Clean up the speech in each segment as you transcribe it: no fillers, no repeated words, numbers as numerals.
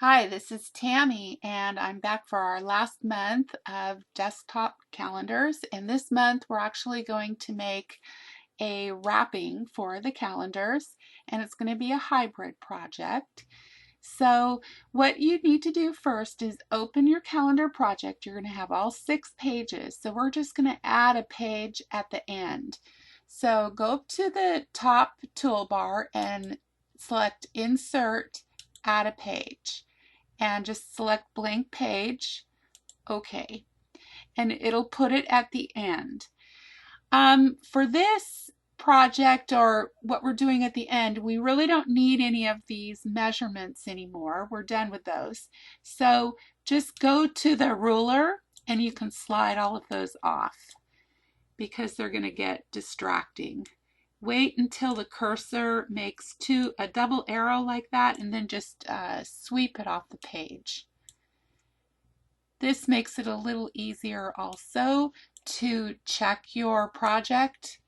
Hi, this is Tammy, and I'm back for our last month of desktop calendars. And this month, we're actually going to make a wrapping for the calendars, and it's going to be a hybrid project. So, what you need to do first is open your calendar project. You're going to have all 6 pages. So, we're just going to add a page at the end. So, go up to the top toolbar and select Insert, Add a Page, and just select blank page. Okay, and it'll put it at the end. For this project, or what we're doing at the end, we really don't need any of these measurements anymore. We're done with those. So just go to the ruler and you can slide all of those off because they're going to get distracting. Wait until the cursor makes a double arrow like that, and then just sweep it off the page. This makes it a little easier also to check your project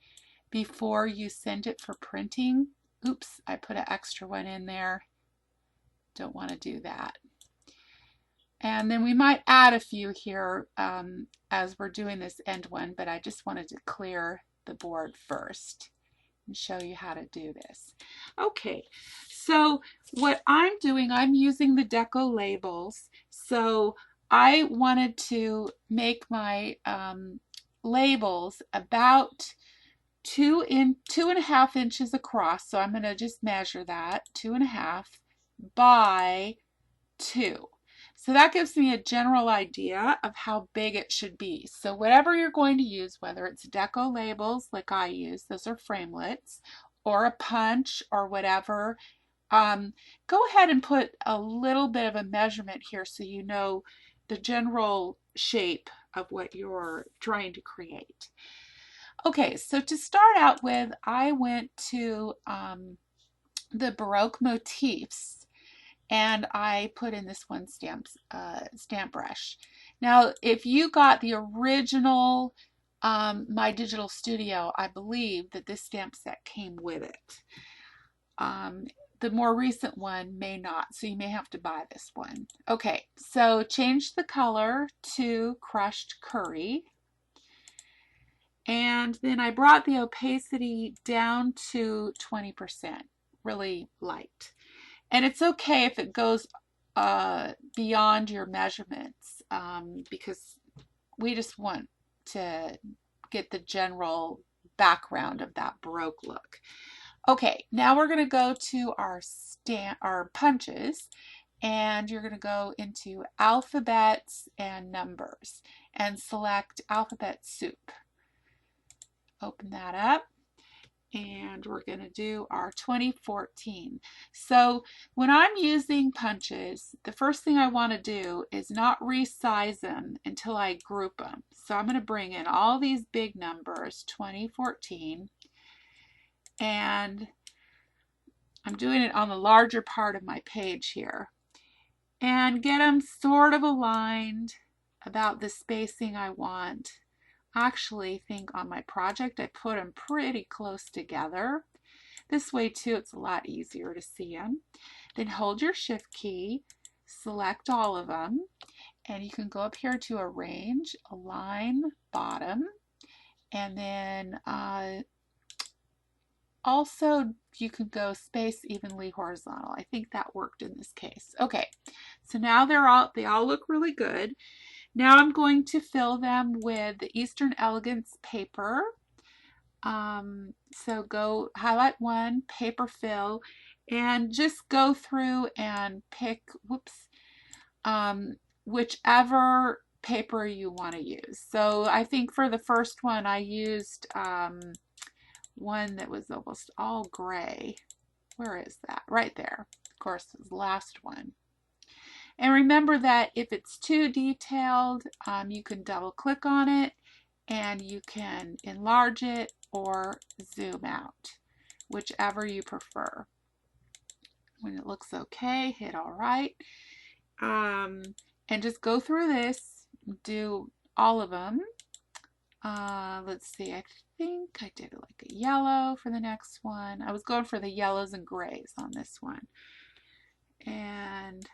before you send it for printing. Oops, I put an extra one in there. Don't want to do that. And then we might add a few here as we're doing this end one, but I just wanted to clear the board first and show you how to do this. Okay, so what I'm doing, I'm using the deco labels. So I wanted to make my labels about 2.5 inches across. So I'm going to just measure that 2.5 by 2. So that gives me a general idea of how big it should be. So whatever you're going to use, whether it's deco labels like I use, those are framelits, or a punch or whatever, go ahead and put a little bit of a measurement here so you know the general shape of what you're trying to create. Okay, so to start out with, I went to the Baroque motifs, and I put in this one stamp brush. Now, if you got the original My Digital Studio, I believe that this stamp set came with it. The more recent one may not, so you may have to buy this one. Okay, so change the color to Crushed Curry. And then I brought the opacity down to 20%, really light. And it's okay if it goes beyond your measurements because we just want to get the general background of that Baroque look. Okay, now we're going to go to our punches, and you're going to go into alphabets and numbers and select alphabet soup. Open that up, and we're going to do our 2014. So when I'm using punches, the first thing I want to do is not resize them until I group them. So I'm going to bring in all these big numbers, 2014, and I'm doing it on the larger part of my page here, and get them sort of aligned about the spacing I want. I actually think on my project I put them pretty close together. This way too, it's a lot easier to see them. Then hold your shift key, select all of them, and you can go up here to arrange, align, bottom, and then also you can go space evenly horizontal. I think that worked in this case. Okay, so now they all look really good. Now I'm going to fill them with the Eastern Elegance paper. So go highlight one, paper fill, and just go through and pick, whichever paper you want to use. So I think for the first one I used one that was almost all gray. Where is that? Right there. Of course, it was the last one. And remember that if it's too detailed, you can double click on it and you can enlarge it or zoom out, whichever you prefer. When it looks okay, hit all right. And just go through this, do all of them. Let's see, I think I did like a yellow for the next one. I was going for the yellows and grays on this one. And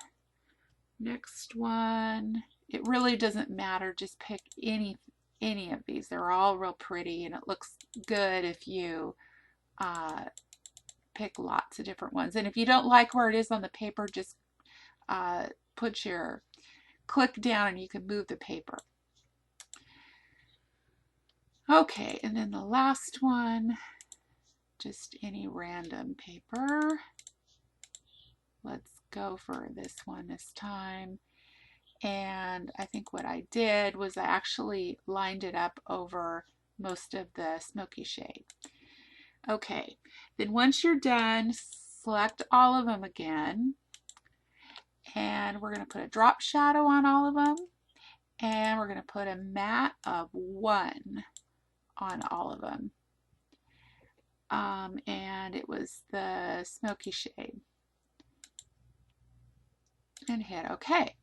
Next one, it really doesn't matter, just pick any of these. They're all real pretty, and it looks good if you pick lots of different ones. And if you don't like where it is on the paper, just put your click down and you can move the paper. Okay, and then the last one, just any random paper. Let's go for this one this time. And I think what I did was I actually lined it up over most of the smoky shade. Okay, then once you're done, select all of them again. And we're going to put a drop shadow on all of them. And we're going to put a matte of 1 on all of them. And it was the smoky shade. And hit OK.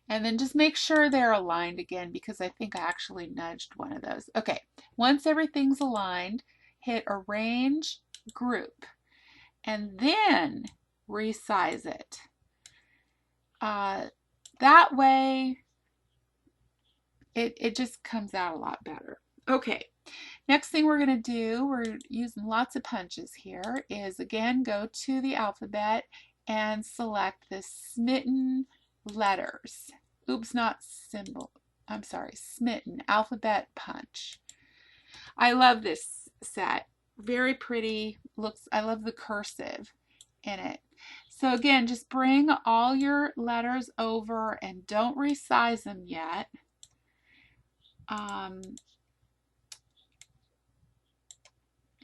And then just make sure they're aligned again, because I think I actually nudged one of those. Okay, once everything's aligned, hit Arrange, Group, and then resize it. That way, it just comes out a lot better. Okay, next thing we're going to do, we're using lots of punches here, is again go to the alphabet and select the smitten letters. Oops, not symbol. I'm sorry, smitten alphabet punch. I love this set. Very pretty. Looks. I love the cursive in it. So again, just bring all your letters over and don't resize them yet.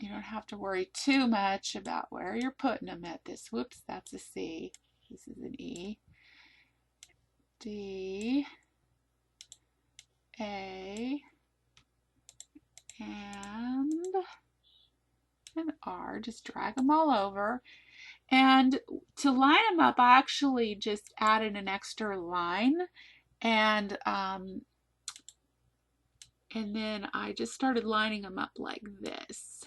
You don't have to worry too much about where you're putting them at this. Whoops, that's a C. This is an E. D, A, and an R. Just drag them all over. And to line them up, I actually just added an extra line, and then I just started lining them up like this.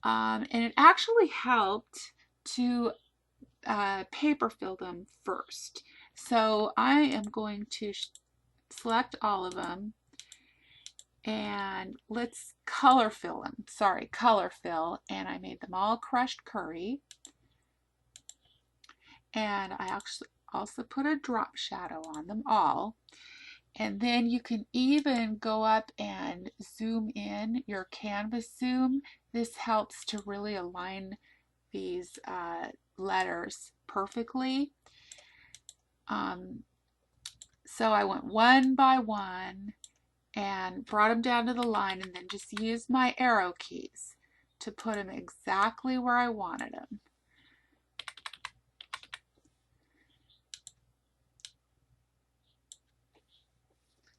And it actually helped to paper fill them first. So I am going to select all of them, and let's color fill them. Sorry, color fill. And I made them all crushed curry. And I actually also put a drop shadow on them all. And then you can even go up and zoom in your canvas zoom. This helps to really align these letters perfectly. So I went one by one and brought them down to the line, and then just used my arrow keys to put them exactly where I wanted them.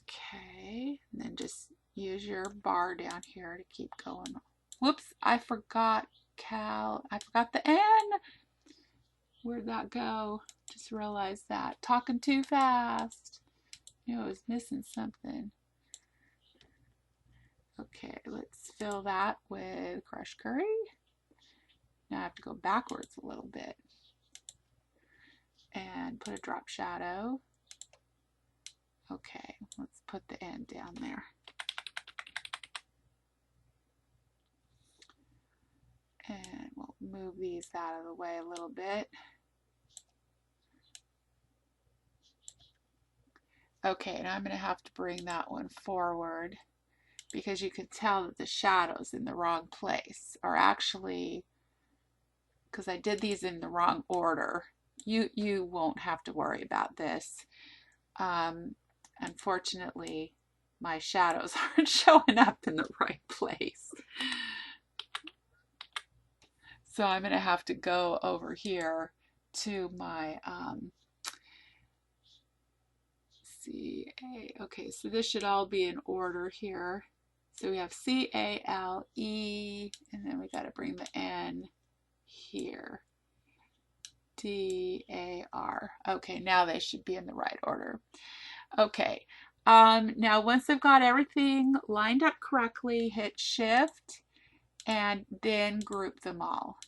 Okay, and then just use your bar down here to keep going. Whoops, I forgot I forgot the N. Where'd that go? Just realized that. Talking too fast. Knew I was missing something. Okay, let's fill that with crushed curry. Now I have to go backwards a little bit and put a drop shadow. Okay, let's put the N down there. And we'll move these out of the way a little bit. Okay, and I'm going to have to bring that one forward, because you can tell that the shadows in the wrong place are actually, because I did these in the wrong order. You won't have to worry about this. Unfortunately, my shadows aren't showing up in the right place. So I'm going to have to go over here to my C-A. Okay, so this should all be in order here. So we have C-A-L-E, and then we got to bring the N here. D-A-R. Okay, now they should be in the right order. Okay, now once I've got everything lined up correctly, hit Shift and then group them all.